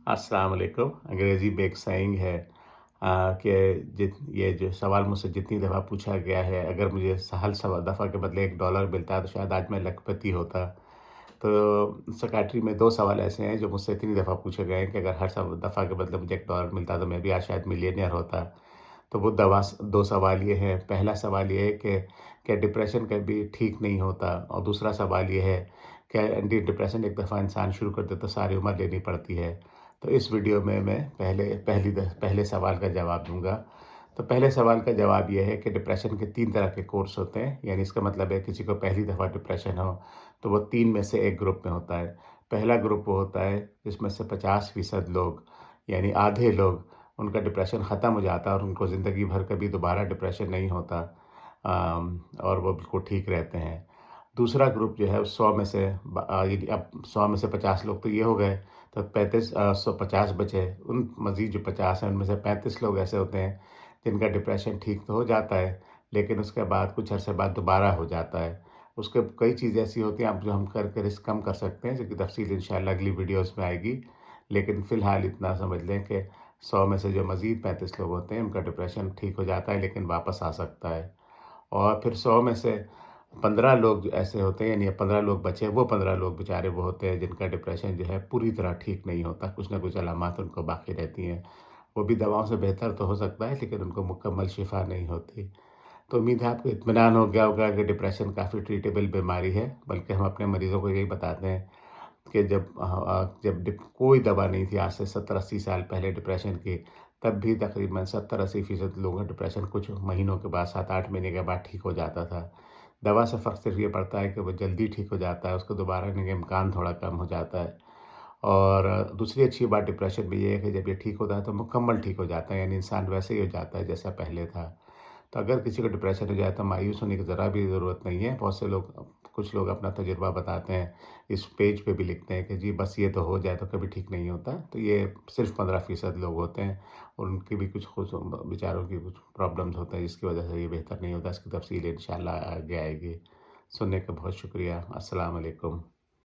السلام علیکم۔ انگریزی میں ایک سینگ ہے کہ یہ جو سوال مجھ سے جتنی دفعہ پوچھا گیا ہے، اگر مجھے ہر دفعہ کے بدلے $1 ملتا تو شاید آج میں لکھپتی ہوتا۔ تو سکیٹری میں 2 سوال ایسے ہیں جو مجھ سے اتنی دفعہ پوچھے گئے ہیں کہ اگر ہر دفعہ کے بدلے مجھے $1 ملتا تو میں بھی آج شاید ملینئر ہوتا۔ تو وہ 2 سوال یہ ہیں۔ پہلا سوال یہ ہے کہ ڈپریشن کبھی ٹھیک نہیں ہوتا، اور دوسرا سوال یہ ہے کہ ڈپریشن ایک دفعہ انسان شروع کر دے تو ساری عمر لینی پڑتی ہے۔ تو اس ویڈیو میں پہلے سوال کا جواب دوں گا۔ تو پہلے سوال کا جواب یہ ہے کہ ڈپریشن کے 3 طرح کے کورس ہوتے ہیں، یعنی اس کا مطلب ہے کسی کو پہلی دفعہ ڈپریشن ہو تو وہ 3 میں سے ایک گروپ میں ہوتا ہے۔ پہلا گروپ وہ ہوتا ہے جس میں سے 50% لوگ، یعنی آدھے لوگ، ان کا ڈپریشن ختم ہو جاتا ہے اور ان کو زندگی بھر کبھی دوبارہ ڈپریشن نہیں ہوتا، اور وہ بالکل ٹھیک رہتے ہیں۔ دوسرا گروپ جو ہے 100 میں سے اب 100 میں سے 50 لوگ تو یہ ہو گئے، تو 150 بچے۔ ان مزید جو 50 ہیں ان میں سے 35 لوگ ایسے ہوتے ہیں جن کا ڈپریشن ٹھیک تو ہو جاتا ہے، لیکن اس کے بعد کچھ عرصے بعد دوبارہ ہو جاتا ہے۔ اس کے کئی چیزیں ایسی ہوتی ہیں جو ہم کر کے رسک کم کر سکتے ہیں، جن کی تفصیل انشاءاللہ اگلی ویڈیوز میں آئے گی، لیکن فی الحال اتنا سمجھ لیں کہ 100 میں سے جو مزید 35 لوگ ہوتے ہیں ان کا ڈپریشن ٹھیک ہو جاتا ہے لیکن واپس آ سکتا ہے۔ اور پھر 100 میں سے 15 لوگ جو ایسے ہوتے ہیں، یعنی 15 لوگ بچے، وہ 15 لوگ بیچارے وہ ہوتے ہیں جن کا ڈپریشن جو ہے پوری طرح ٹھیک نہیں ہوتا، کچھ نہ کچھ علامات ان کو باقی رہتی ہیں۔ وہ بھی دواؤں سے بہتر تو ہو سکتا ہے لیکن ان کو مکمل شفا نہیں ہوتی۔ تو امید ہے آپ کو اطمینان ہو گیا ہوگا کہ ڈپریشن کافی ٹریٹیبل بیماری ہے، بلکہ ہم اپنے مریضوں کو یہی بتاتے ہیں کہ جب کوئی دوا نہیں تھی، آج سے 70-80 سال پہلے ڈپریشن کی، تب بھی تقریباً 70-80% لوگوں کا ڈپریشن کچھ مہینوں کے بعد، 7-8 مہینے کے بعد ٹھیک ہو جاتا تھا۔ دوا سے فرق صرف یہ پڑتا ہے کہ وہ جلدی ٹھیک ہو جاتا ہے، اس کو دوبارہ ہونے کا امکان تھوڑا کم ہو جاتا ہے۔ اور دوسری اچھی بات ڈپریشن میں یہ ہے کہ جب یہ ٹھیک ہوتا ہے تو مکمل ٹھیک ہو جاتا ہے، یعنی انسان ویسے ہی ہو جاتا ہے جیسا پہلے تھا۔ تو اگر کسی کو ڈپریشن ہو جائے تو مایوس ہونے کی ذرا بھی ضرورت نہیں ہے۔ کچھ لوگ اپنا تجربہ بتاتے ہیں، اس پیج پہ بھی لکھتے ہیں کہ جی بس یہ تو ہو جائے تو کبھی ٹھیک نہیں ہوتا۔ تو یہ صرف 15% لوگ ہوتے ہیں، اور ان کی بھی کچھ بیچاروں کی کچھ پرابلمز ہوتے ہیں جس کی وجہ سے یہ بہتر نہیں ہوتا۔ اس کی تفصیل انشاءاللہ آگے آئے گی۔ سننے کا بہت شکریہ۔ السلام علیکم۔